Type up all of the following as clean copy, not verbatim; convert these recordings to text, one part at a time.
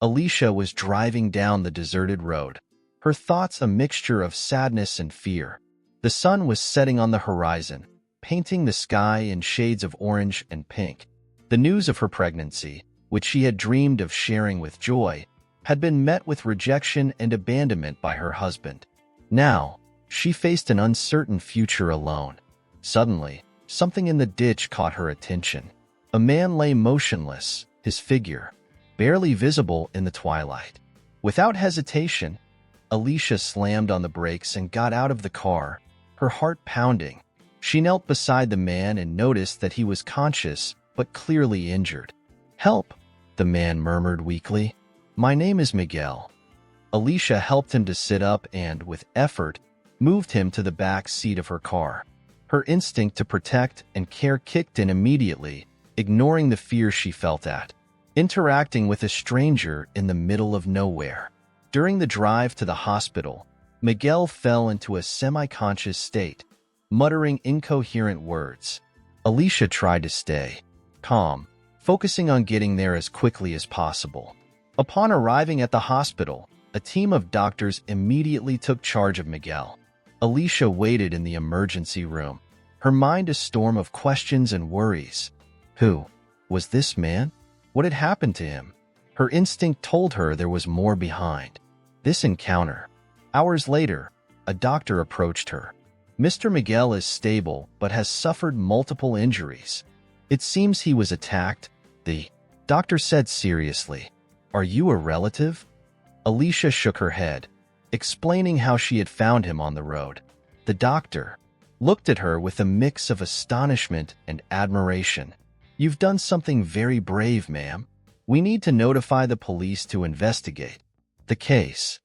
Alicia was driving down the deserted road, her thoughts a mixture of sadness and fear. The sun was setting on the horizon, painting the sky in shades of orange and pink. The news of her pregnancy, which she had dreamed of sharing with joy, had been met with rejection and abandonment by her husband. Now, she faced an uncertain future alone. Suddenly, something in the ditch caught her attention. A man lay motionless, his figure barely visible in the twilight. Without hesitation, Alicia slammed on the brakes and got out of the car, her heart pounding. She knelt beside the man and noticed that he was conscious but clearly injured. "Help," the man murmured weakly. "My name is Miguel." Alicia helped him to sit up and, with effort, moved him to the back seat of her car. Her instinct to protect and care kicked in immediately, ignoring the fear she felt at interacting with a stranger in the middle of nowhere. During the drive to the hospital, Miguel fell into a semi-conscious state, muttering incoherent words. Alicia tried to stay calm, focusing on getting there as quickly as possible. Upon arriving at the hospital, a team of doctors immediately took charge of Miguel. Alicia waited in the emergency room, her mind a storm of questions and worries. Who was this man? What had happened to him? Her instinct told her there was more behind this encounter. Hours later, a doctor approached her. "Mr. Miguel is stable but has suffered multiple injuries. It seems he was attacked," the doctor said seriously. "Are you a relative?" Alicia shook her head, explaining how she had found him on the road. The doctor looked at her with a mix of astonishment and admiration. "You've done something very brave, ma'am. We need to notify the police to investigate the case."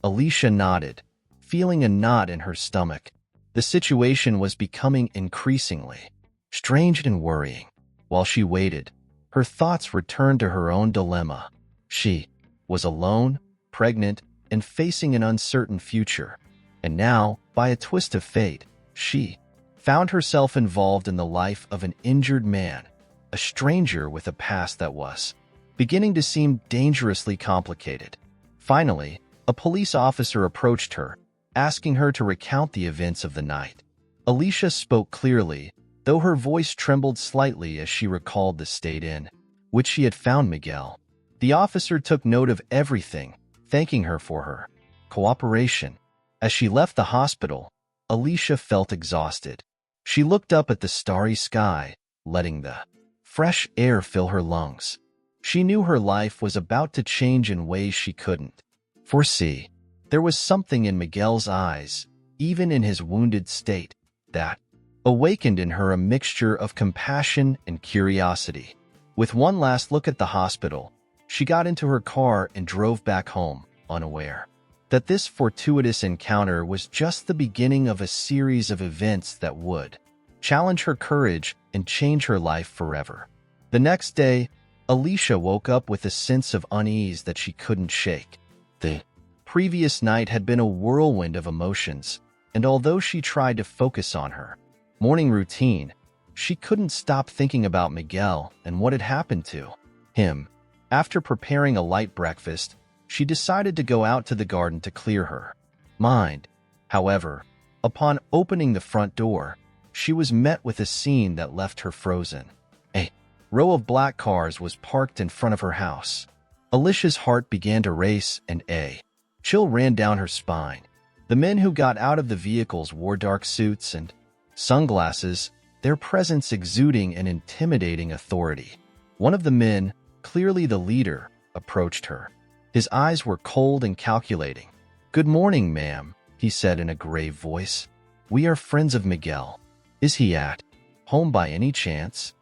Alicia nodded, feeling a knot in her stomach. The situation was becoming increasingly strange and worrying. While she waited, her thoughts returned to her own dilemma. She was alone, pregnant, and facing an uncertain future. And now, by a twist of fate, she found herself involved in the life of an injured man, a stranger with a past that was beginning to seem dangerously complicated. Finally, a police officer approached her, asking her to recount the events of the night. Alicia spoke clearly, though her voice trembled slightly as she recalled the state in which she had found Miguel. The officer took note of everything, thanking her for her cooperation. As she left the hospital, Alicia felt exhausted. She looked up at the starry sky, letting the fresh air fill her lungs. She knew her life was about to change in ways she couldn't foresee. There was something in Miguel's eyes, even in his wounded state, that awakened in her a mixture of compassion and curiosity. With one last look at the hospital, she got into her car and drove back home, unaware that this fortuitous encounter was just the beginning of a series of events that would challenge her courage and change her life forever. The next day, Alicia woke up with a sense of unease that she couldn't shake. The previous night had been a whirlwind of emotions, and although she tried to focus on her morning routine, she couldn't stop thinking about Miguel and what had happened to him. After preparing a light breakfast, she decided to go out to the garden to clear her mind. However, upon opening the front door, she was met with a scene that left her frozen. A row of black cars was parked in front of her house. Alicia's heart began to race and a chill ran down her spine. The men who got out of the vehicles wore dark suits and sunglasses, their presence exuding an intimidating authority. One of the men, clearly the leader, approached her. His eyes were cold and calculating. "Good morning, ma'am," he said in a grave voice. "We are friends of Miguel. Is he at home by any chance?"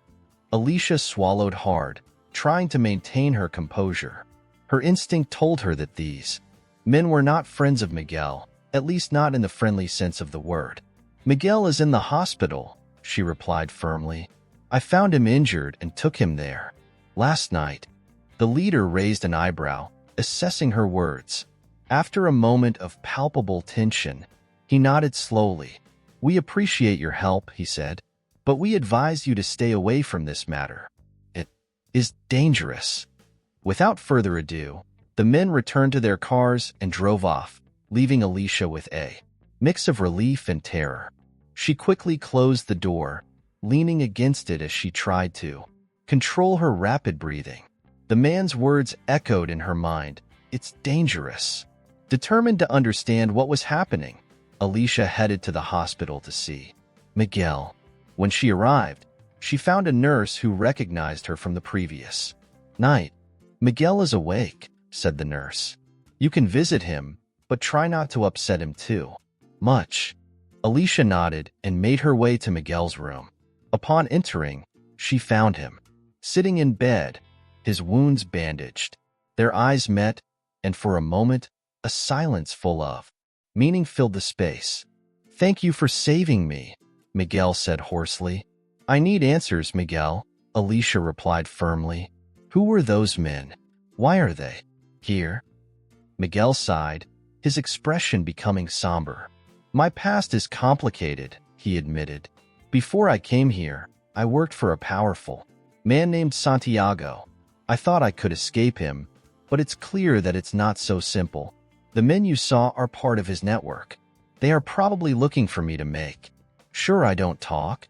Alicia swallowed hard, trying to maintain her composure. Her instinct told her that these men were not friends of Miguel, at least not in the friendly sense of the word. "Miguel is in the hospital," she replied firmly. "I found him injured and took him there last night." The leader raised an eyebrow, assessing her words. After a moment of palpable tension, he nodded slowly. "We appreciate your help," he said, "but we advise you to stay away from this matter. It is dangerous." Without further ado, The men returned to their cars and drove off, leaving Alicia with a mix of relief and terror. She quickly closed the door, leaning against it as she tried to control her rapid breathing. The man's words echoed in her mind. It's dangerous. Determined to understand what was happening, Alicia headed to the hospital to see Miguel. When she arrived, she found a nurse who recognized her from the previous night. Miguel is awake, said the nurse. You can visit him, but try not to upset him too much. Alicia nodded and made her way to Miguel's room. Upon entering, she found him sitting in bed, his wounds bandaged. Their eyes met, and for a moment, a silence full of meaning filled the space. Thank you for saving me, Miguel said hoarsely. I need answers, Miguel, Alicia replied firmly. Who were those men? Why are they here? Miguel sighed, his expression becoming somber. My past is complicated, he admitted. Before I came here, I worked for a powerful man named Santiago. I thought I could escape him, but it's clear that it's not so simple. The men you saw are part of his network. They are probably looking for me to make sure I don't talk.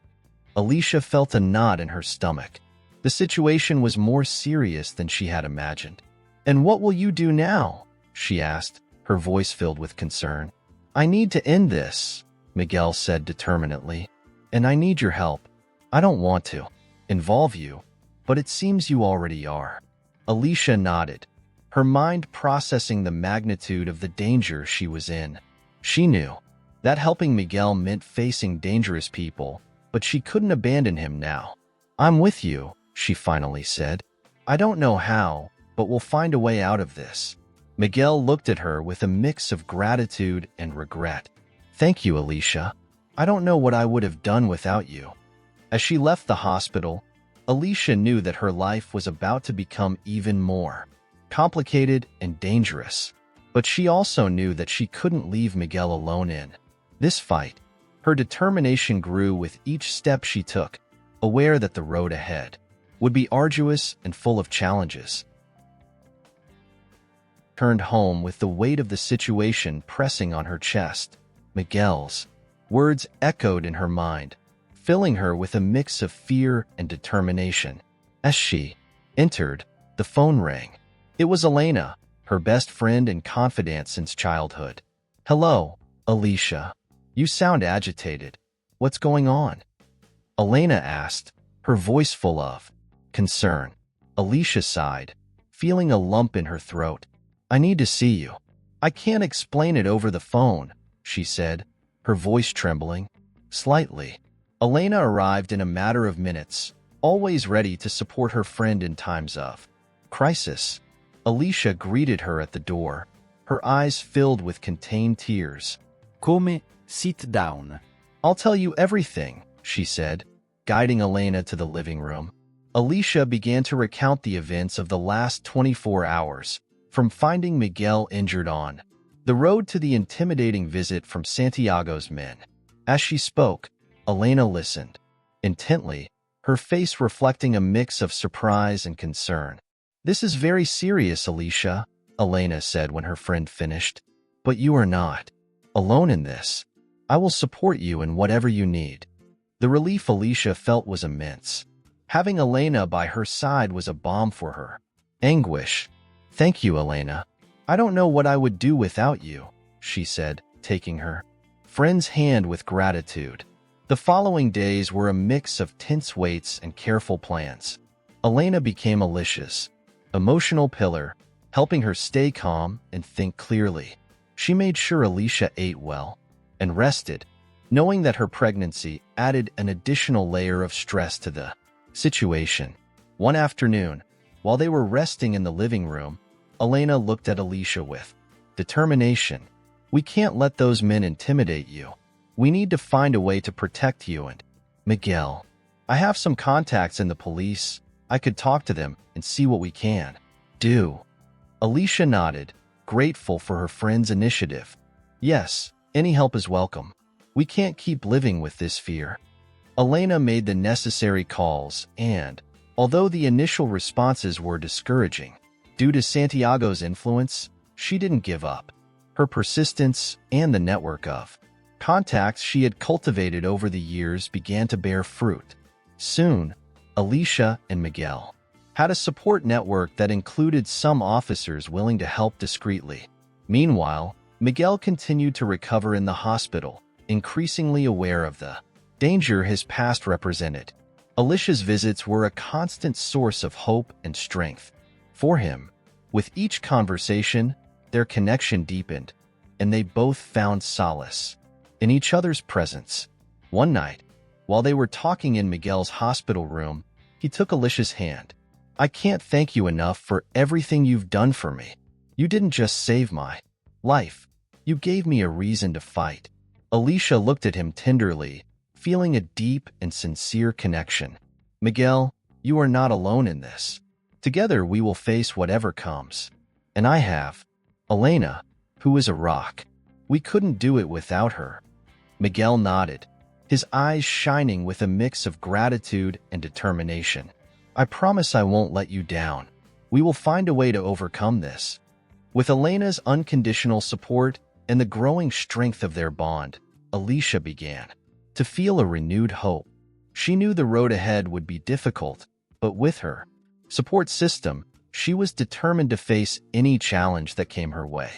Alicia felt a knot in her stomach. The situation was more serious than she had imagined. And what will you do now? She asked, her voice filled with concern. I need to end this, Miguel said determinedly. And I need your help. I don't want to involve you, but it seems you already are. Alicia nodded, her mind processing the magnitude of the danger she was in. She knew that helping Miguel meant facing dangerous people, but she couldn't abandon him now. I'm with you, she finally said. I don't know how, but we'll find a way out of this. Miguel looked at her with a mix of gratitude and regret. Thank you, Alicia. I don't know what I would have done without you. As she left the hospital, Alicia knew that her life was about to become even more complicated and dangerous. But she also knew that she couldn't leave Miguel alone in this fight. Her determination grew with each step she took, aware that the road ahead would be arduous and full of challenges. Turned home with the weight of the situation pressing on her chest. Miguel's words echoed in her mind, filling her with a mix of fear and determination. As she entered, the phone rang. It was Elena, her best friend and confidant since childhood. Hello, Alicia. You sound agitated. What's going on? Elena asked, her voice full of concern. Alicia sighed, feeling a lump in her throat. I need to see you. I can't explain it over the phone, she said, her voice trembling slightly. Elena arrived in a matter of minutes, always ready to support her friend in times of crisis. Alicia greeted her at the door, her eyes filled with contained tears. Come, sit down. I'll tell you everything, she said, guiding Elena to the living room. Alicia began to recount the events of the last 24 hours, from finding Miguel injured on the road to the intimidating visit from Santiago's men. As she spoke, Elena listened intently, her face reflecting a mix of surprise and concern. This is very serious, Alicia, Elena said when her friend finished. But you are not alone in this. I will support you in whatever you need. The relief Alicia felt was immense. Having Elena by her side was a balm for her anguish. Thank you, Elena. I don't know what I would do without you, she said, taking her friend's hand with gratitude. The following days were a mix of tense waits and careful plans. Elena became Alicia's emotional pillar, helping her stay calm and think clearly. She made sure Alicia ate well and rested, knowing that her pregnancy added an additional layer of stress to the situation. One afternoon, while they were resting in the living room, Elena looked at Alicia with determination. We can't let those men intimidate you. We need to find a way to protect you and Miguel. I have some contacts in the police. I could talk to them and see what we can do. Alicia nodded, grateful for her friend's initiative. Yes, any help is welcome. We can't keep living with this fear. Elena made the necessary calls and, although the initial responses were discouraging, Due to Santiago's influence, she didn't give up. Her persistence and the network of contacts she had cultivated over the years began to bear fruit. Soon, Alicia and Miguel had a support network that included some officers willing to help discreetly. Meanwhile, Miguel continued to recover in the hospital, increasingly aware of the danger his past represented. Alicia's visits were a constant source of hope and strength for him. With each conversation, their connection deepened, and they both found solace in each other's presence. One night, while they were talking in Miguel's hospital room, he took Alicia's hand. "I can't thank you enough for everything you've done for me. You didn't just save my life. You gave me a reason to fight." Alicia looked at him tenderly, feeling a deep and sincere connection. "Miguel, you are not alone in this. Together we will face whatever comes. And I have Elena, who is a rock. We couldn't do it without her." Miguel nodded, his eyes shining with a mix of gratitude and determination. "I promise I won't let you down. We will find a way to overcome this." With Elena's unconditional support and the growing strength of their bond, Alicia began to feel a renewed hope. She knew the road ahead would be difficult, but with her support system, she was determined to face any challenge that came her way.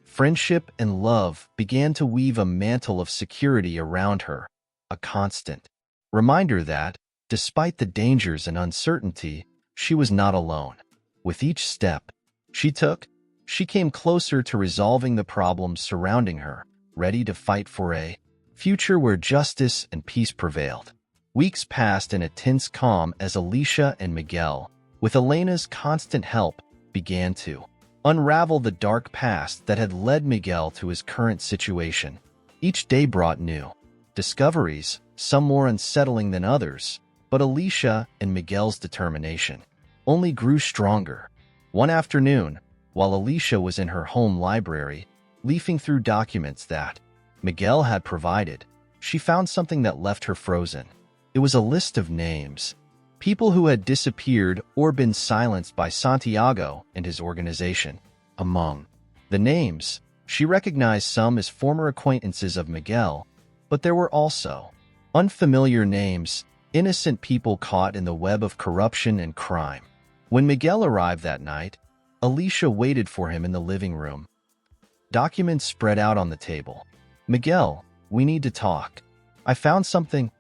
Friendship and love began to weave a mantle of security around her, a constant reminder that, despite the dangers and uncertainty, she was not alone. With each step she took, she came closer to resolving the problems surrounding her, ready to fight for a future where justice and peace prevailed. Weeks passed in a tense calm as Alicia and Miguel, with Elena's constant help, began to unravel the dark past that had led Miguel to his current situation. Each day brought new discoveries, some more unsettling than others, but Alicia and Miguel's determination only grew stronger. One afternoon, while Alicia was in her home library, leafing through documents that Miguel had provided, she found something that left her frozen. It was a list of names, people who had disappeared or been silenced by Santiago and his organization. Among the names, she recognized some as former acquaintances of Miguel, but there were also unfamiliar names, innocent people caught in the web of corruption and crime. When Miguel arrived that night, Alicia waited for him in the living room. Documents spread out on the table. "Miguel, we need to talk. I found something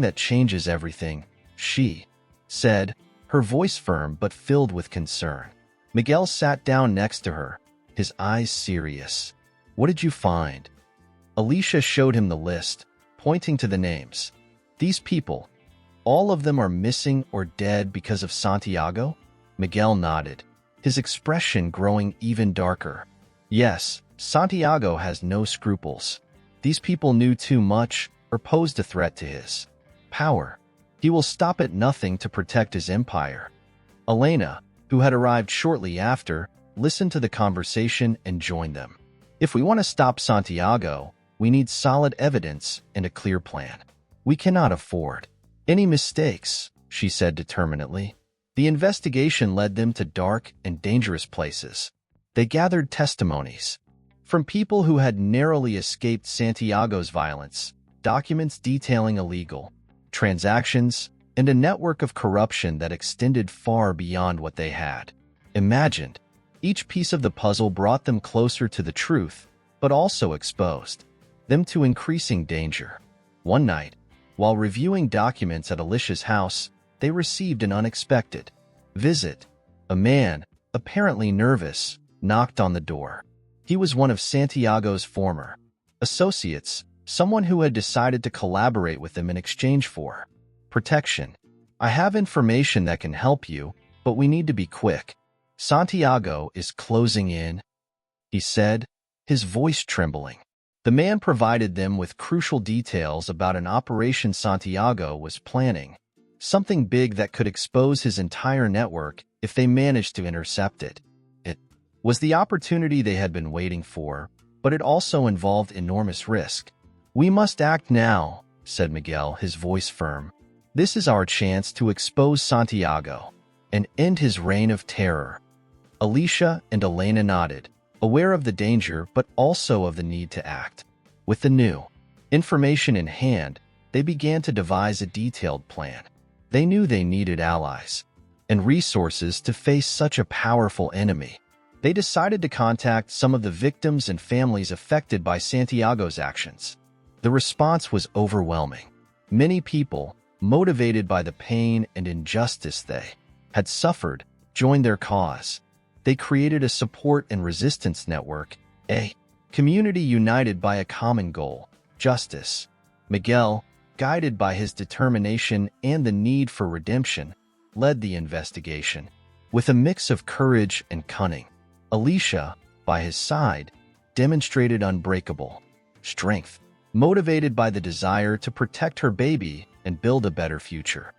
that changes everything," she said, her voice firm but filled with concern. Miguel sat down next to her, his eyes serious. "What did you find?" Alicia showed him the list, pointing to the names. "These people, all of them are missing or dead because of Santiago?" Miguel nodded, his expression growing even darker. "Yes, Santiago has no scruples. These people knew too much or posed a threat to his power. He will stop at nothing to protect his empire." Elena, who had arrived shortly after, listened to the conversation and joined them. "If we want to stop Santiago, we need solid evidence and a clear plan. We cannot afford any mistakes," she said determinedly. The investigation led them to dark and dangerous places. They gathered testimonies from people who had narrowly escaped Santiago's violence, documents detailing illegal transactions, and a network of corruption that extended far beyond what they had imagined. Each piece of the puzzle brought them closer to the truth, but also exposed them to increasing danger. One night, while reviewing documents at Alicia's house, they received an unexpected visit. A man, apparently nervous, knocked on the door. He was one of Santiago's former associates, someone who had decided to collaborate with them in exchange for protection. "I have information that can help you, but we need to be quick. Santiago is closing in," he said, his voice trembling. The man provided them with crucial details about an operation Santiago was planning, something big that could expose his entire network if they managed to intercept it. It was the opportunity they had been waiting for, but it also involved enormous risk. "We must act now," said Miguel, his voice firm. "This is our chance to expose Santiago and end his reign of terror." Alicia and Elena nodded, aware of the danger but also of the need to act. With the new information in hand, they began to devise a detailed plan. They knew they needed allies and resources to face such a powerful enemy. They decided to contact some of the victims and families affected by Santiago's actions. The response was overwhelming. Many people, motivated by the pain and injustice they had suffered, joined their cause. They created a support and resistance network, a community united by a common goal, justice. Miguel, guided by his determination and the need for redemption, led the investigation. With a mix of courage and cunning, Alicia, by his side, demonstrated unbreakable strength, motivated by the desire to protect her baby and build a better future.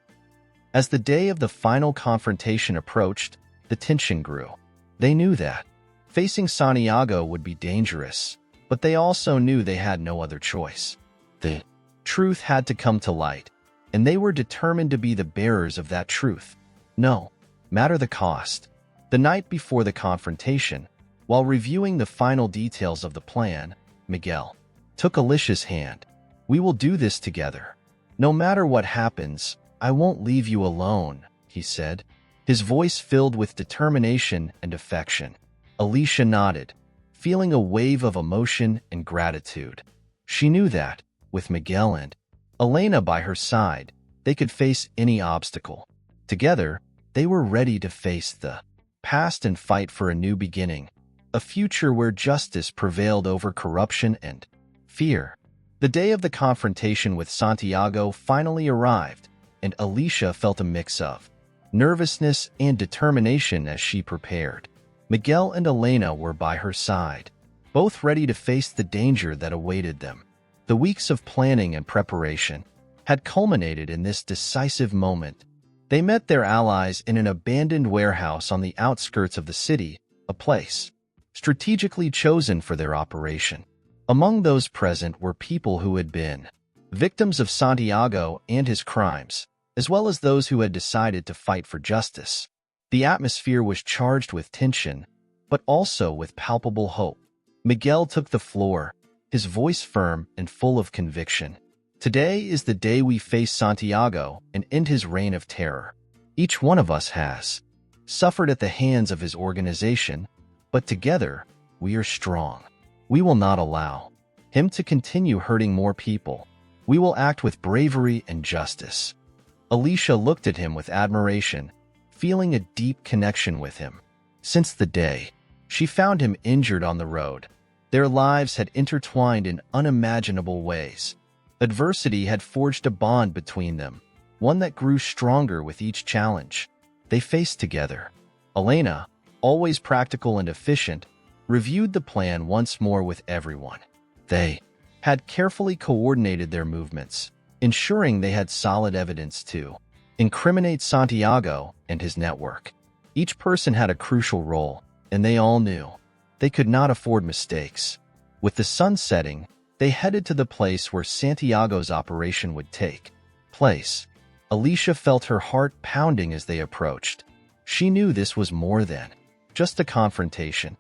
As the day of the final confrontation approached, the tension grew. They knew that facing Santiago would be dangerous, but they also knew they had no other choice. The truth had to come to light, and they were determined to be the bearers of that truth, no matter the cost. The night before the confrontation, while reviewing the final details of the plan, Miguel took Alicia's hand. "We will do this together. No matter what happens, I won't leave you alone," he said, his voice filled with determination and affection. Alicia nodded, feeling a wave of emotion and gratitude. She knew that, with Miguel and Elena by her side, they could face any obstacle. Together, they were ready to face the past and fight for a new beginning, a future where justice prevailed over corruption and fear. The day of the confrontation with Santiago finally arrived, and Alicia felt a mix of nervousness and determination as she prepared. Miguel and Elena were by her side, both ready to face the danger that awaited them. The weeks of planning and preparation had culminated in this decisive moment. They met their allies in an abandoned warehouse on the outskirts of the city, a place strategically chosen for their operation. Among those present were people who had been victims of Santiago and his crimes, as well as those who had decided to fight for justice. The atmosphere was charged with tension, but also with palpable hope. Miguel took the floor, his voice firm and full of conviction. "Today is the day we face Santiago and end his reign of terror. Each one of us has suffered at the hands of his organization, but together we are strong. We will not allow him to continue hurting more people. We will act with bravery and justice." Alicia looked at him with admiration, feeling a deep connection with him. Since the day she found him injured on the road, their lives had intertwined in unimaginable ways. Adversity had forged a bond between them, one that grew stronger with each challenge they faced together. Elena, always practical and efficient, reviewed the plan once more with everyone. They had carefully coordinated their movements, ensuring they had solid evidence to incriminate Santiago and his network. Each person had a crucial role, and they all knew they could not afford mistakes. With the sun setting, they headed to the place where Santiago's operation would take place. Alicia felt her heart pounding as they approached. She knew this was more than just a confrontation.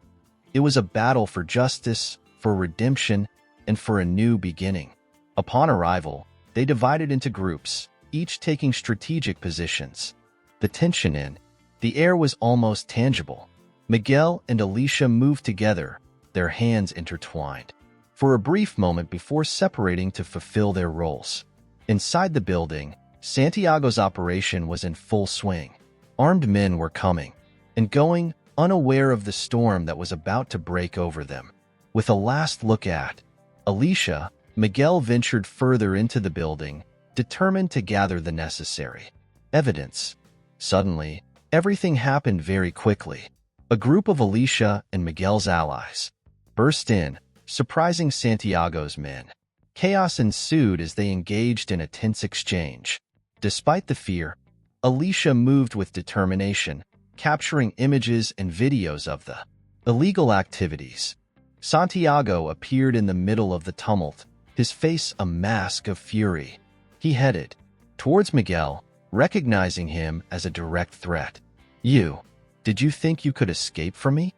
It was a battle for justice, for redemption, and for a new beginning. Upon arrival, they divided into groups, each taking strategic positions. The tension in the air was almost tangible. Miguel and Alicia moved together, their hands intertwined, for a brief moment before separating to fulfill their roles. Inside the building, Santiago's operation was in full swing. Armed men were coming and going, unaware of the storm that was about to break over them. With a last look at Alicia, Miguel ventured further into the building, determined to gather the necessary evidence. Suddenly, everything happened very quickly. A group of Alicia and Miguel's allies burst in, surprising Santiago's men. Chaos ensued as they engaged in a tense exchange. Despite the fear, Alicia moved with determination, capturing images and videos of the illegal activities. Santiago appeared in the middle of the tumult, his face a mask of fury. He headed towards Miguel, recognizing him as a direct threat. "You Did you think you could escape from me?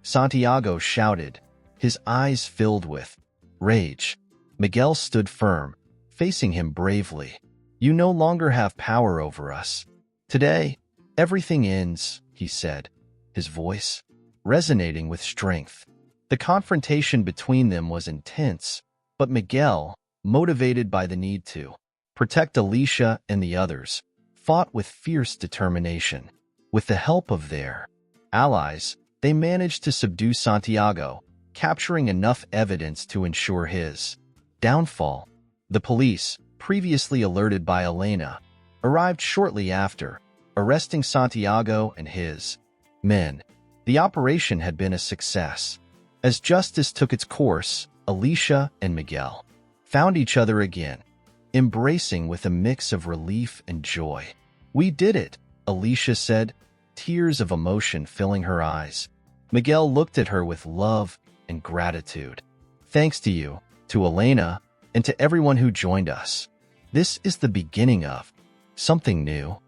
Santiago shouted, his eyes filled with rage. Miguel stood firm, facing him bravely. You no longer have power over us. Today, everything ends, he said, his voice resonating with strength. The confrontation between them was intense, but Miguel, motivated by the need to protect Alicia and the others, fought with fierce determination. With the help of their allies, they managed to subdue Santiago, capturing enough evidence to ensure his downfall. The police, previously alerted by Elena, arrived shortly after, arresting Santiago and his men. The operation had been a success. As justice took its course, Alicia and Miguel found each other again, embracing with a mix of relief and joy. We did it, Alicia said, tears of emotion filling her eyes. Miguel looked at her with love and gratitude. Thanks to you, to Elena, and to everyone who joined us. This is the beginning of something new.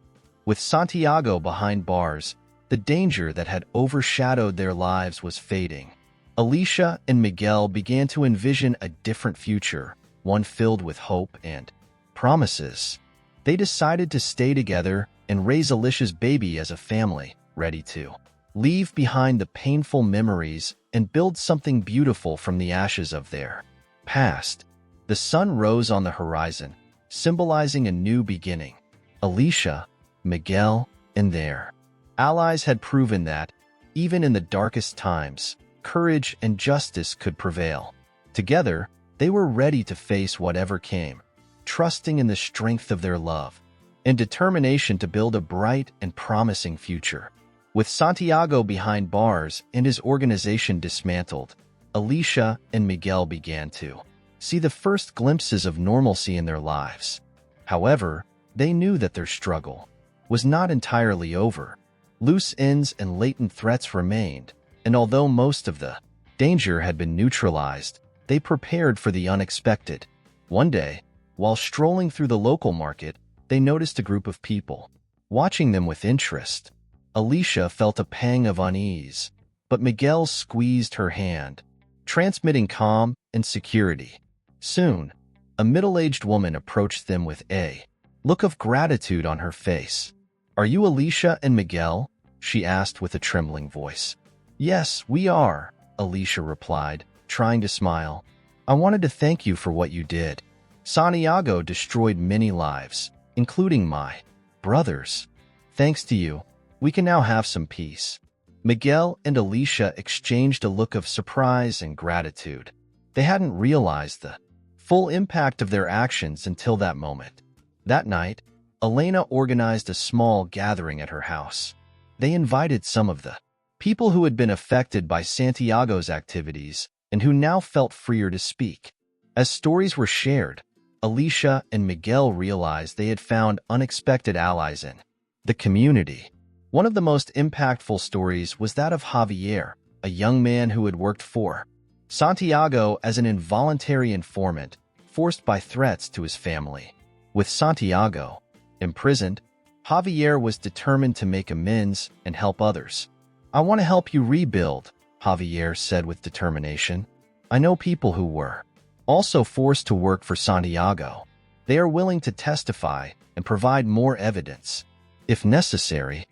With Santiago behind bars, the danger that had overshadowed their lives was fading. Alicia and Miguel began to envision a different future, one filled with hope and promises. They decided to stay together and raise Alicia's baby as a family, ready to leave behind the painful memories and build something beautiful from the ashes of their past. The sun rose on the horizon, symbolizing a new beginning. Alicia, Miguel, and their allies had proven that, even in the darkest times, courage and justice could prevail. Together, they were ready to face whatever came, trusting in the strength of their love and determination to build a bright and promising future. With Santiago behind bars and his organization dismantled, Alicia and Miguel began to see the first glimpses of normalcy in their lives. However, they knew that their struggle was not entirely over. Loose ends and latent threats remained, and although most of the danger had been neutralized, they prepared for the unexpected. One day, while strolling through the local market, they noticed a group of people watching them with interest. Alicia felt a pang of unease, but Miguel squeezed her hand, transmitting calm and security. Soon, a middle-aged woman approached them with a look of gratitude on her face. "Are you Alicia and Miguel?" she asked with a trembling voice. "Yes, we are," Alicia replied, trying to smile. "I wanted to thank you for what you did. Santiago destroyed many lives, including my brother's. Thanks to you, we can now have some peace." Miguel and Alicia exchanged a look of surprise and gratitude. They hadn't realized the full impact of their actions until that moment. That night, Elena organized a small gathering at her house. They invited some of the people who had been affected by Santiago's activities and who now felt freer to speak. As stories were shared, Alicia and Miguel realized they had found unexpected allies in the community. One of the most impactful stories was that of Javier, a young man who had worked for Santiago as an involuntary informant, forced by threats to his family. With Santiago imprisoned, Javier was determined to make amends and help others. "I want to help you rebuild," Javier said with determination. "I know people who were also forced to work for Santiago. They are willing to testify and provide more evidence, if necessary."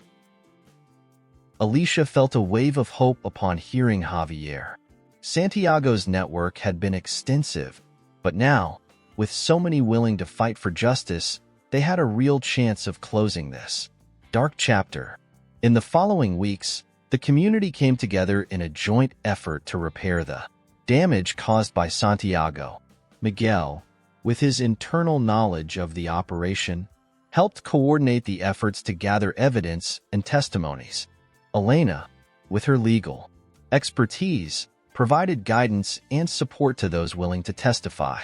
Alicia felt a wave of hope upon hearing Javier. Santiago's network had been extensive, but now, with so many willing to fight for justice, they had a real chance of closing this dark chapter. In the following weeks, the community came together in a joint effort to repair the damage caused by Santiago. Miguel, with his internal knowledge of the operation, helped coordinate the efforts to gather evidence and testimonies. Elena, with her legal expertise, provided guidance and support to those willing to testify.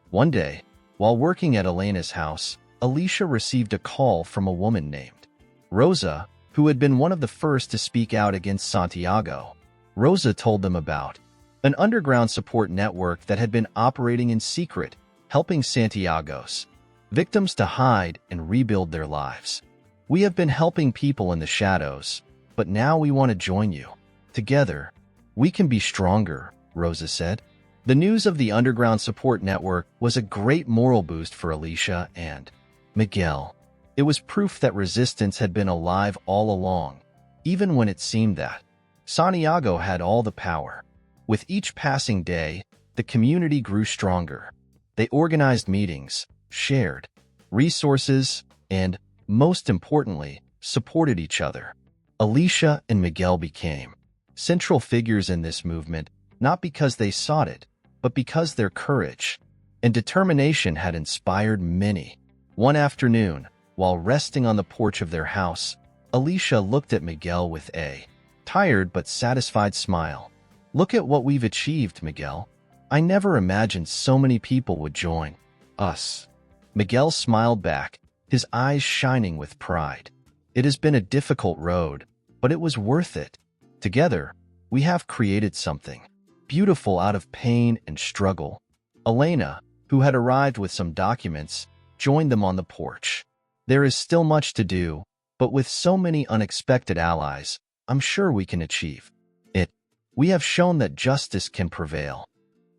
One day, while working at Elena's house, Alicia received a call from a woman named Rosa, who had been one of the first to speak out against Santiago. Rosa told them about an underground support network that had been operating in secret, helping Santiago's victims to hide and rebuild their lives. "We have been helping people in the shadows, but now we want to join you. Together, we can be stronger, Rosa said. The news of the underground support network was a great moral boost for Alicia and Miguel. It was proof that resistance had been alive all along, even when it seemed that Santiago had all the power. With each passing day, the community grew stronger. They organized meetings, shared resources, and, most importantly, supported each other. Alicia and Miguel became central figures in this movement, not because they sought it, but because their courage and determination had inspired many. One afternoon, while resting on the porch of their house, Alicia looked at Miguel with a tired but satisfied smile. "Look at what we've achieved, Miguel. I never imagined so many people would join us." Miguel smiled back, his eyes shining with pride. "It has been a difficult road, but it was worth it. Together, we have created something beautiful out of pain and struggle." Elena, who had arrived with some documents, joined them on the porch. "There is still much to do, but with so many unexpected allies, I'm sure we can achieve it. We have shown that justice can prevail."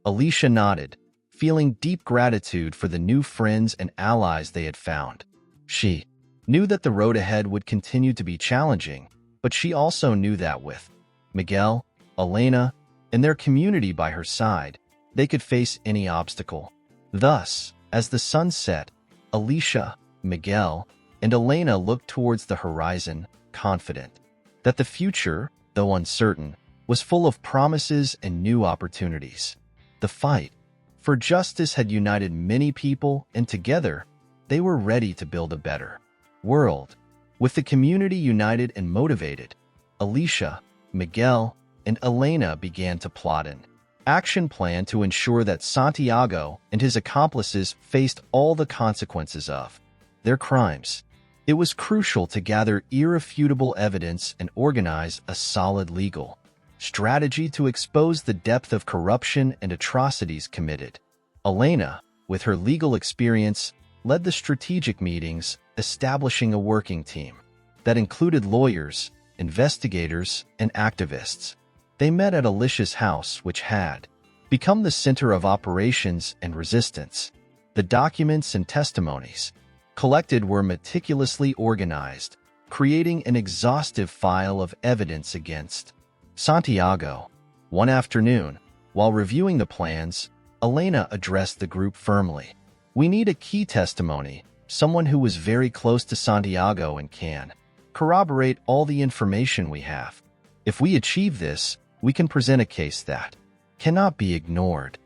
Alicia nodded, feeling deep gratitude for the new friends and allies they had found. She knew that the road ahead would continue to be challenging, but she also knew that with Miguel, Elena, and their community by her side, they could face any obstacle. Thus, as the sun set, Alicia, Miguel, and Elena looked towards the horizon, confident that the future, though uncertain, was full of promises and new opportunities. The fight for justice had united many people, and together, they were ready to build a better world. With the community united and motivated, Alicia, Miguel, and Elena began to plot an action plan to ensure that Santiago and his accomplices faced all the consequences of their crimes. It was crucial to gather irrefutable evidence and organize a solid legal strategy to expose the depth of corruption and atrocities committed. Elena, with her legal experience, led the strategic meetings, establishing a working team that included lawyers, investigators, and activists. They met at Alicia's house, which had become the center of operations and resistance. The documents and testimonies collected were meticulously organized, creating an exhaustive file of evidence against Santiago. One afternoon, while reviewing the plans, Elena addressed the group firmly. "We need a key testimony, someone who was very close to Santiago and can corroborate all the information we have. If we achieve this, we can present a case that cannot be ignored."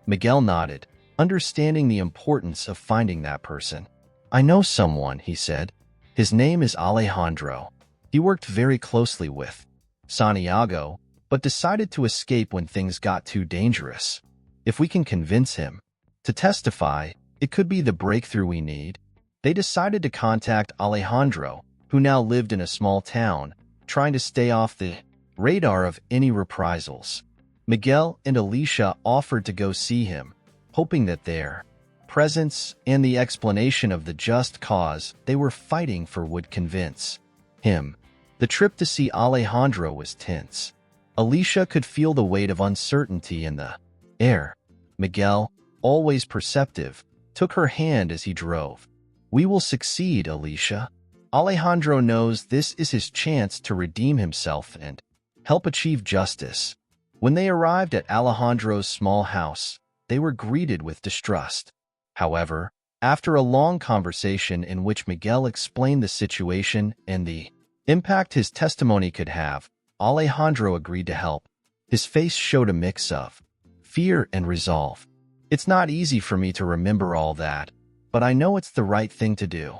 Miguel nodded, understanding the importance of finding that person. "I know someone," he said. "His name is Alejandro. He worked very closely with Santiago, but decided to escape when things got too dangerous. If we can convince him to testify, it could be the breakthrough we need." They decided to contact Alejandro, who now lived in a small town, trying to stay off the radar of any reprisals. Miguel and Alicia offered to go see him, hoping that their presence and the explanation of the just cause they were fighting for would convince him. The trip to see Alejandro was tense. Alicia could feel the weight of uncertainty in the air. Miguel, always perceptive, took her hand as he drove. "We will succeed, Alicia. Alejandro knows this is his chance to redeem himself and help achieve justice." When they arrived at Alejandro's small house, they were greeted with distrust. However, after a long conversation in which Miguel explained the situation and the impact his testimony could have, Alejandro agreed to help. His face showed a mix of fear and resolve. "It's not easy for me to remember all that, but I know it's the right thing to do.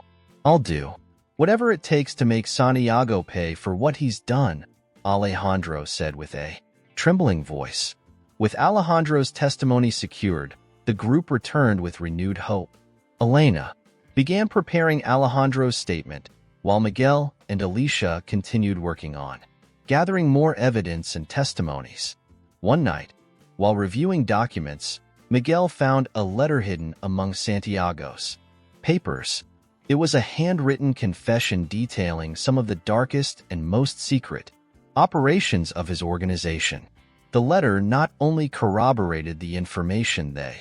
I'll do whatever it takes to make Santiago pay for what he's done," Alejandro said with a trembling voice. With Alejandro's testimony secured, the group returned with renewed hope. Elena began preparing Alejandro's statement, while Miguel and Alicia continued working on gathering more evidence and testimonies. One night, while reviewing documents, Miguel found a letter hidden among Santiago's papers. It was a handwritten confession detailing some of the darkest and most secret operations of his organization. The letter not only corroborated the information they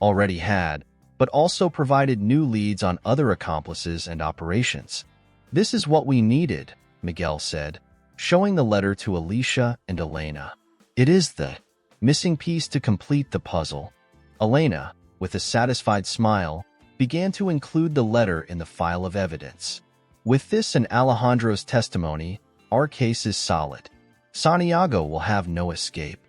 already had, but also provided new leads on other accomplices and operations. "This is what we needed," Miguel said, showing the letter to Alicia and Elena. "It is the missing piece to complete the puzzle." Elena, with a satisfied smile, began to include the letter in the file of evidence. "With this and Alejandro's testimony, our case is solid. Santiago will have no escape."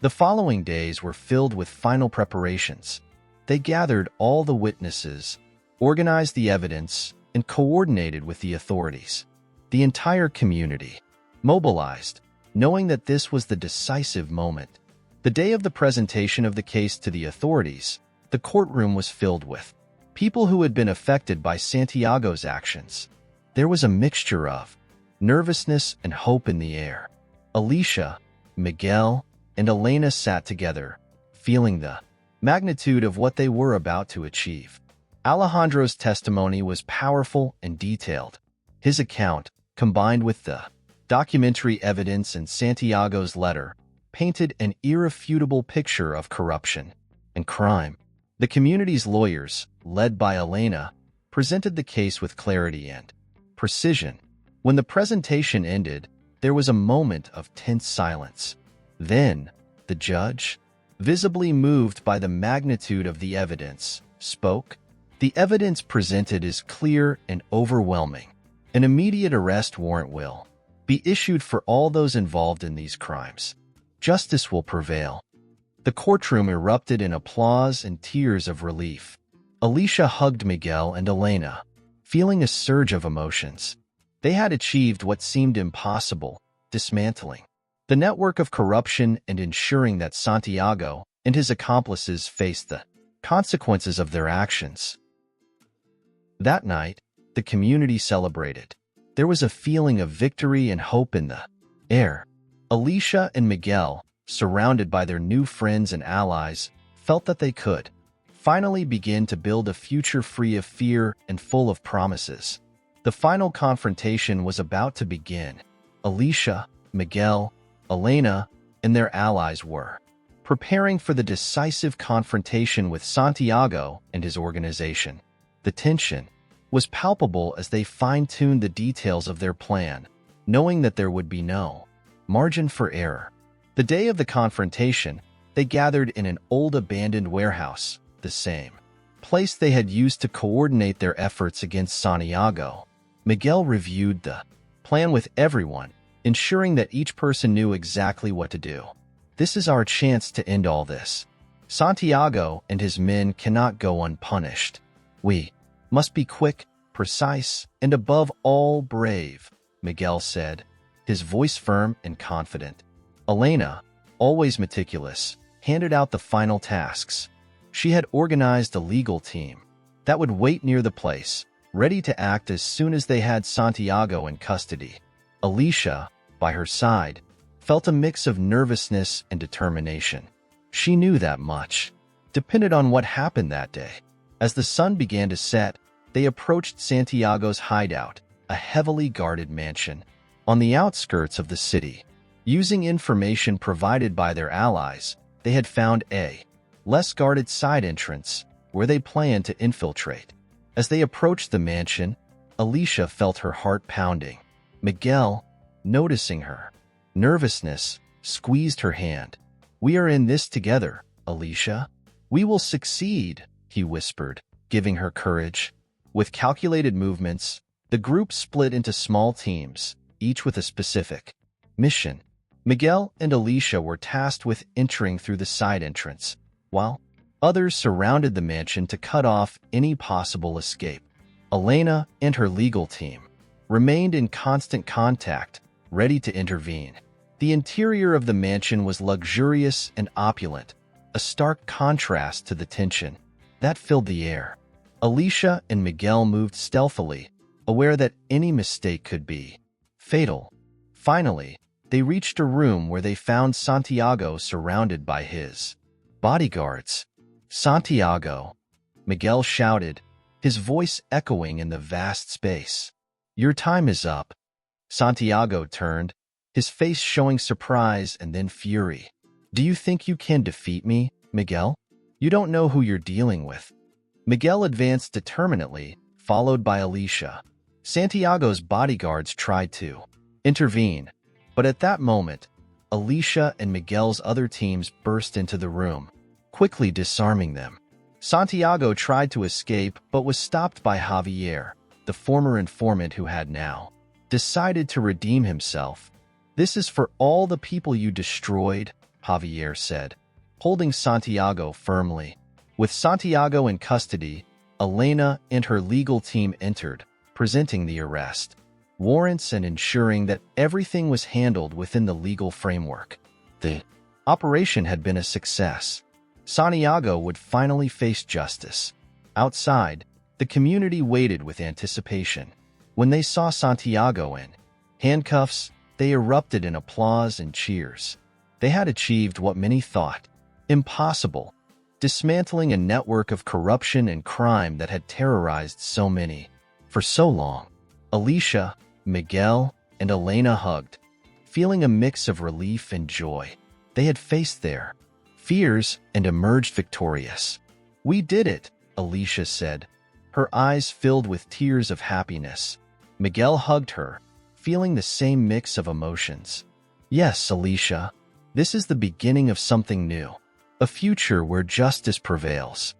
The following days were filled with final preparations. They gathered all the witnesses, organized the evidence, and coordinated with the authorities. The entire community mobilized, knowing that this was the decisive moment. The day of the presentation of the case to the authorities, the courtroom was filled with people who had been affected by Santiago's actions. There was a mixture of nervousness and hope in the air. Alicia, Miguel, and Elena sat together, feeling the magnitude of what they were about to achieve. Alejandro's testimony was powerful and detailed. His account, combined with the documentary evidence and Santiago's letter, painted an irrefutable picture of corruption and crime. The community's lawyers, led by Elena, presented the case with clarity and precision. When the presentation ended, there was a moment of tense silence. Then, the judge, visibly moved by the magnitude of the evidence, spoke. "The evidence presented is clear and overwhelming. An immediate arrest warrant will be issued for all those involved in these crimes. Justice will prevail." The courtroom erupted in applause and tears of relief. Alicia hugged Miguel and Elena, feeling a surge of emotions. They had achieved what seemed impossible, dismantling the network of corruption and ensuring that Santiago and his accomplices faced the consequences of their actions. That night, the community celebrated. There was a feeling of victory and hope in the air. Alicia and Miguel, surrounded by their new friends and allies, felt that they could finally begin to build a future free of fear and full of promises. The final confrontation was about to begin. Alicia, Miguel, Elena, and their allies were preparing for the decisive confrontation with Santiago and his organization. The tension was palpable as they fine-tuned the details of their plan, knowing that there would be no margin for error. The day of the confrontation, they gathered in an old abandoned warehouse, the same place they had used to coordinate their efforts against Santiago. Miguel reviewed the plan with everyone, ensuring that each person knew exactly what to do. "This is our chance to end all this. Santiago and his men cannot go unpunished. We must be quick, precise, and above all brave," Miguel said, his voice firm and confident. Elena, always meticulous, handed out the final tasks. She had organized a legal team that would wait near the place, ready to act as soon as they had Santiago in custody. Alicia, by her side, felt a mix of nervousness and determination. She knew that much depended on what happened that day. As the sun began to set, they approached Santiago's hideout, a heavily guarded mansion on the outskirts of the city. Using information provided by their allies, they had found a less guarded side entrance where they planned to infiltrate. As they approached the mansion, Alicia felt her heart pounding. Miguel, noticing her nervousness, squeezed her hand. "We are in this together, Alicia. We will succeed," he whispered, giving her courage. With calculated movements, the group split into small teams, each with a specific mission. Miguel and Alicia were tasked with entering through the side entrance, while others surrounded the mansion to cut off any possible escape. Elena and her legal team remained in constant contact, ready to intervene. The interior of the mansion was luxurious and opulent, a stark contrast to the tension that filled the air. Alicia and Miguel moved stealthily, aware that any mistake could be fatal. Finally, they reached a room where they found Santiago surrounded by his bodyguards. "Santiago!" Miguel shouted, his voice echoing in the vast space. "Your time is up." Santiago turned, his face showing surprise and then fury. "Do you think you can defeat me, Miguel? You don't know who you're dealing with." Miguel advanced determinedly, followed by Alicia. Santiago's bodyguards tried to intervene, but at that moment, Alicia and Miguel's other teams burst into the room, quickly disarming them. Santiago tried to escape but was stopped by Javier, the former informant who had now decided to redeem himself. "This is for all the people you destroyed," Javier said, holding Santiago firmly. With Santiago in custody, Elena and her legal team entered, presenting the arrest warrants and ensuring that everything was handled within the legal framework. The operation had been a success. Santiago would finally face justice. Outside, the community waited with anticipation. When they saw Santiago in handcuffs, they erupted in applause and cheers. They had achieved what many thought impossible, dismantling a network of corruption and crime that had terrorized so many for so long. Alicia, Miguel, and Elena hugged, feeling a mix of relief and joy. They had faced their fears and emerged victorious. "We did it," Alicia said, her eyes filled with tears of happiness. Miguel hugged her, feeling the same mix of emotions. "Yes, Alicia, this is the beginning of something new, a future where justice prevails."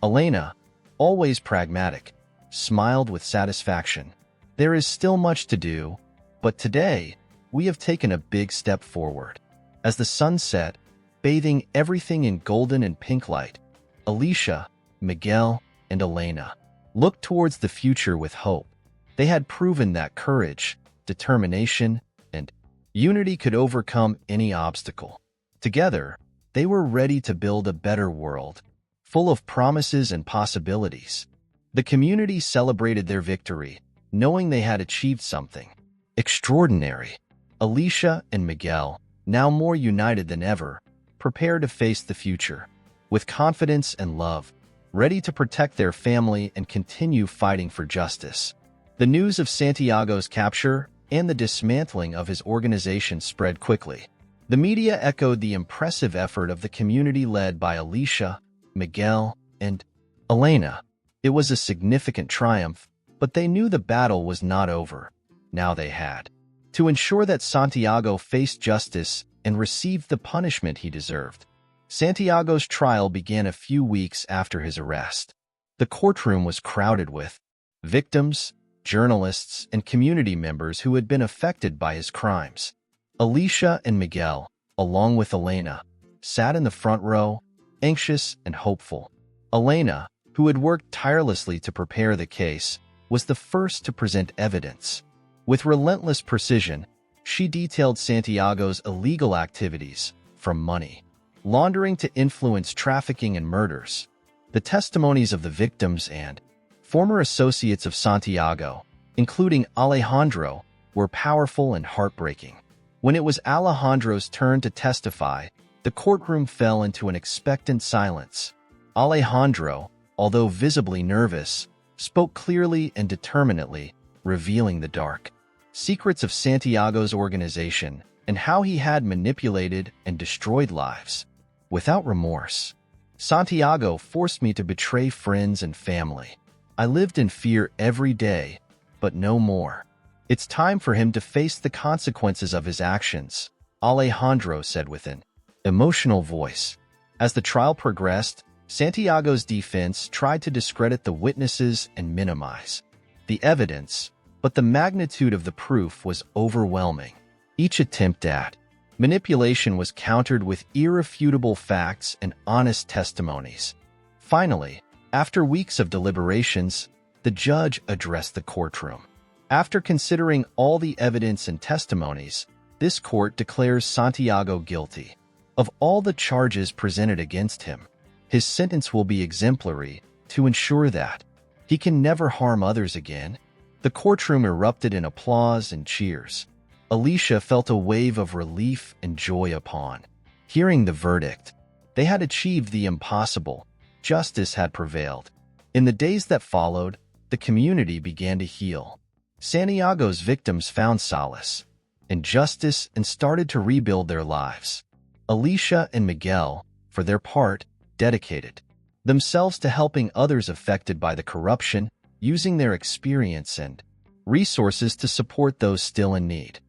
Elena, always pragmatic, smiled with satisfaction. "There is still much to do, but today we have taken a big step forward." As the sun set, bathing everything in golden and pink light, Alicia, Miguel, and Elena looked towards the future with hope. They had proven that courage, determination, and unity could overcome any obstacle. Together, they were ready to build a better world, full of promises and possibilities. The community celebrated their victory, knowing they had achieved something extraordinary. Alicia and Miguel, now more united than ever, prepared to face the future with confidence and love, ready to protect their family and continue fighting for justice. The news of Santiago's capture and the dismantling of his organization spread quickly. The media echoed the impressive effort of the community led by Alicia, Miguel, and Elena. It was a significant triumph, but they knew the battle was not over. Now they had to ensure that Santiago faced justice and received the punishment he deserved. Santiago's trial began a few weeks after his arrest. The courtroom was crowded with victims, journalists, and community members who had been affected by his crimes. Alicia and Miguel, along with Elena, sat in the front row, anxious and hopeful. Elena, who had worked tirelessly to prepare the case, was the first to present evidence. With relentless precision, she detailed Santiago's illegal activities, from money laundering to influence trafficking and murders. The testimonies of the victims and former associates of Santiago, including Alejandro, were powerful and heartbreaking. When it was Alejandro's turn to testify, the courtroom fell into an expectant silence. Alejandro, although visibly nervous, spoke clearly and determinedly, revealing the dark secrets of Santiago's organization and how he had manipulated and destroyed lives. Without remorse, Santiago forced me to betray friends and family. I lived in fear every day, but no more. It's time for him to face the consequences of his actions, Alejandro said with an emotional voice. As the trial progressed, Santiago's defense tried to discredit the witnesses and minimize the evidence, but the magnitude of the proof was overwhelming. Each attempt at manipulation was countered with irrefutable facts and honest testimonies. Finally, after weeks of deliberations, the judge addressed the courtroom. After considering all the evidence and testimonies, this court declares Santiago guilty of all the charges presented against him. His sentence will be exemplary to ensure that he can never harm others again. The courtroom erupted in applause and cheers. Alicia felt a wave of relief and joy upon hearing the verdict. They had achieved the impossible. Justice had prevailed. In the days that followed, the community began to heal. Santiago's victims found solace and justice and started to rebuild their lives. Alicia and Miguel, for their part, dedicated themselves to helping others affected by the corruption, using their experience and resources to support those still in need.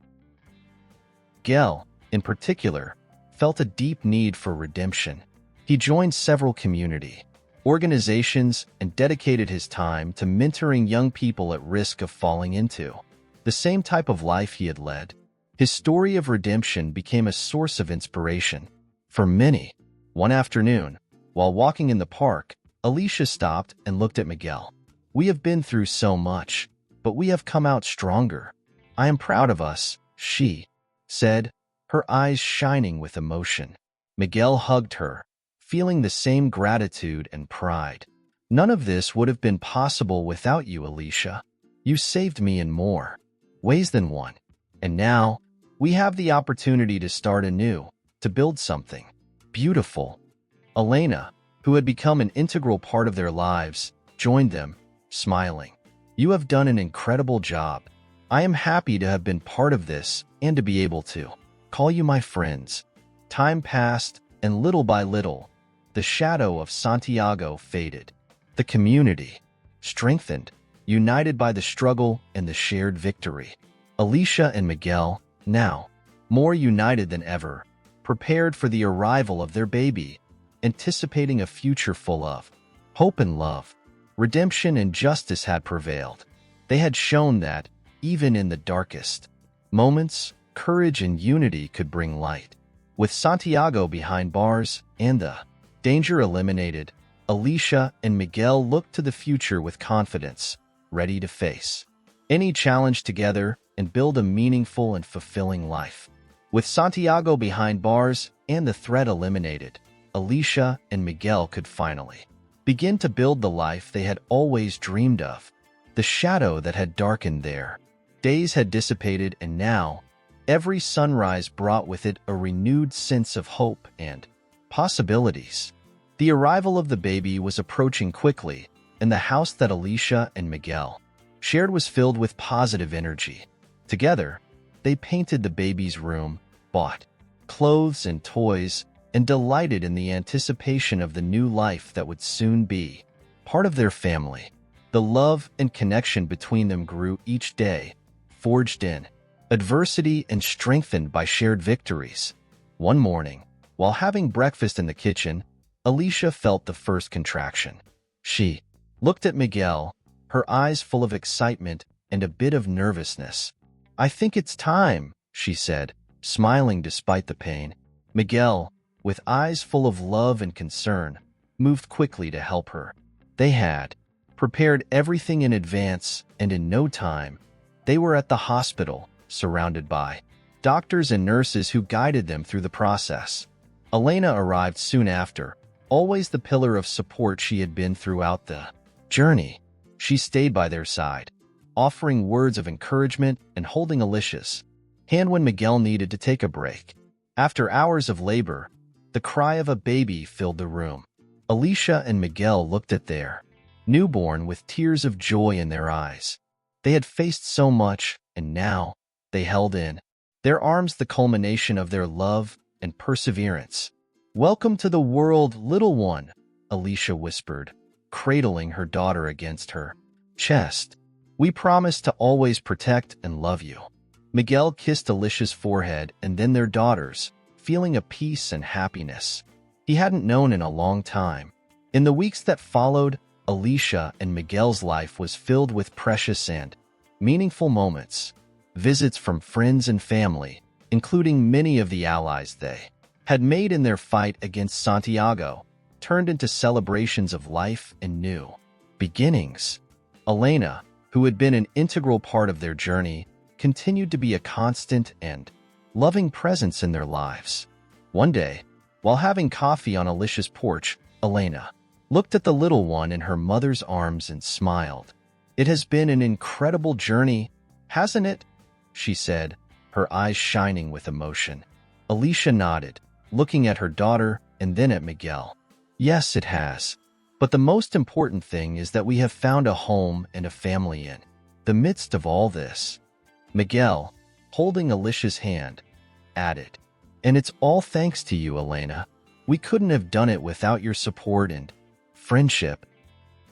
Miguel, in particular, felt a deep need for redemption. He joined several community organizations and dedicated his time to mentoring young people at risk of falling into the same type of life he had led. His story of redemption became a source of inspiration for many. One afternoon, while walking in the park, Alicia stopped and looked at Miguel. "We have been through so much, but we have come out stronger. I am proud of us," she said, her eyes shining with emotion. Miguel hugged her, feeling the same gratitude and pride. "None of this would have been possible without you, Alicia. You saved me in more ways than one. And now, we have the opportunity to start anew, to build something beautiful." Elena, who had become an integral part of their lives, joined them, smiling. "You have done an incredible job. I am happy to have been part of this and to be able to call you my friends." Time passed, and little by little, the shadow of Santiago faded. The community strengthened, united by the struggle and the shared victory. Alicia and Miguel, now more united than ever, prepared for the arrival of their baby, anticipating a future full of hope and love. Redemption and justice had prevailed. They had shown that, even in the darkest moments, courage and unity could bring light. With Santiago behind bars and the danger eliminated, Alicia and Miguel looked to the future with confidence, ready to face any challenge together and build a meaningful and fulfilling life. With Santiago behind bars and the threat eliminated, Alicia and Miguel could finally begin to build the life they had always dreamed of. The shadow that had darkened their days had dissipated, and now every sunrise brought with it a renewed sense of hope and possibilities. The arrival of the baby was approaching quickly, and the house that Alicia and Miguel shared was filled with positive energy. Together, they painted the baby's room, bought clothes and toys, and delighted in the anticipation of the new life that would soon be part of their family. The love and connection between them grew each day, forged in adversity and strengthened by shared victories. One morning, while having breakfast in the kitchen, Alicia felt the first contraction. She looked at Miguel, her eyes full of excitement and a bit of nervousness. "I think it's time," she said, smiling despite the pain. Miguel, with eyes full of love and concern, moved quickly to help her. They had prepared everything in advance, and in no time, they were at the hospital, surrounded by doctors and nurses who guided them through the process. Elena arrived soon after, always the pillar of support she had been throughout the journey. She stayed by their side, offering words of encouragement and holding Alicia's hand when Miguel needed to take a break. After hours of labor, the cry of a baby filled the room. Alicia and Miguel looked at their newborn with tears of joy in their eyes. They had faced so much, and now they held in their arms the culmination of their love and perseverance. "Welcome to the world, little one," Alicia whispered, cradling her daughter against her chest. "We promise to always protect and love you." Miguel kissed Alicia's forehead and then their daughter's, feeling a peace and happiness he hadn't known in a long time. In the weeks that followed, Alicia and Miguel's life was filled with precious and meaningful moments. Visits from friends and family, including many of the allies they had made in their fight against Santiago, turned into celebrations of life and new beginnings. Elena, who had been an integral part of their journey, continued to be a constant and loving presence in their lives. One day, while having coffee on Alicia's porch, Elena looked at the little one in her mother's arms and smiled. "It has been an incredible journey, hasn't it?" she said, her eyes shining with emotion. Alicia nodded, looking at her daughter and then at Miguel. "Yes, it has. But the most important thing is that we have found a home and a family in the midst of all this. Miguel, holding Alicia's hand, added, "And it's all thanks to you, Elena. We couldn't have done it without your support and friendship."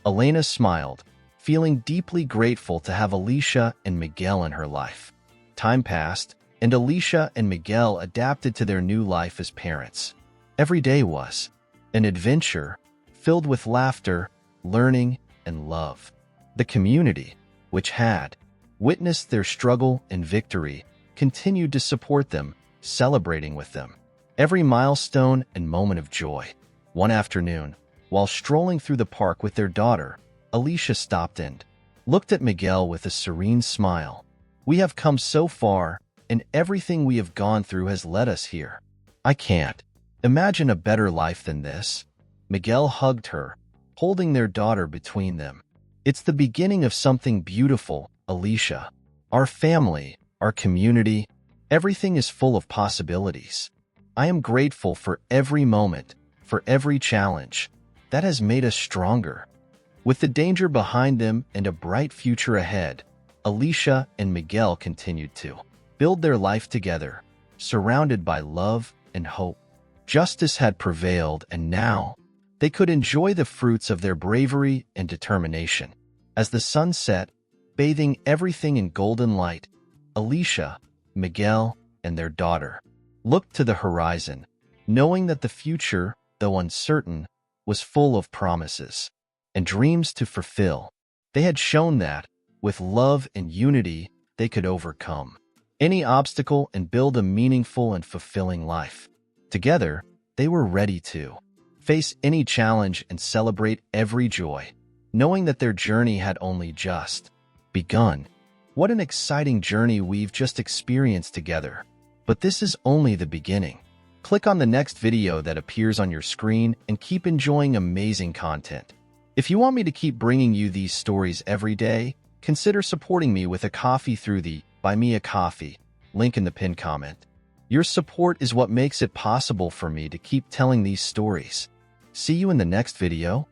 Elena smiled, feeling deeply grateful to have Alicia and Miguel in her life. Time passed, and Alicia and Miguel adapted to their new life as parents. Every day was an adventure, filled with laughter, learning, and love. The community, which had witnessed their struggle and victory, continued to support them, celebrating with them every milestone and moment of joy. One afternoon, while strolling through the park with their daughter, Alicia stopped and looked at Miguel with a serene smile. "We have come so far, and everything we have gone through has led us here. I can't imagine a better life than this." Miguel hugged her, holding their daughter between them. "It's the beginning of something beautiful, Alicia. Our family, our community, everything is full of possibilities. I am grateful for every moment, for every challenge. That has made us stronger." With the danger behind them and a bright future ahead, Alicia and Miguel continued to build their life together, surrounded by love and hope. Justice had prevailed, and now they could enjoy the fruits of their bravery and determination. As the sun set, bathing everything in golden light, Alicia, Miguel, and their daughter looked to the horizon, knowing that the future, though uncertain, was full of promises and dreams to fulfill. They had shown that, with love and unity, they could overcome any obstacle and build a meaningful and fulfilling life. Together, they were ready to face any challenge and celebrate every joy, knowing that their journey had only just begun. What an exciting journey we've just experienced together. But this is only the beginning. Click on the next video that appears on your screen and keep enjoying amazing content. If you want me to keep bringing you these stories every day, consider supporting me with a coffee through the Buy Me a Coffee link in the pinned comment. Your support is what makes it possible for me to keep telling these stories. See you in the next video.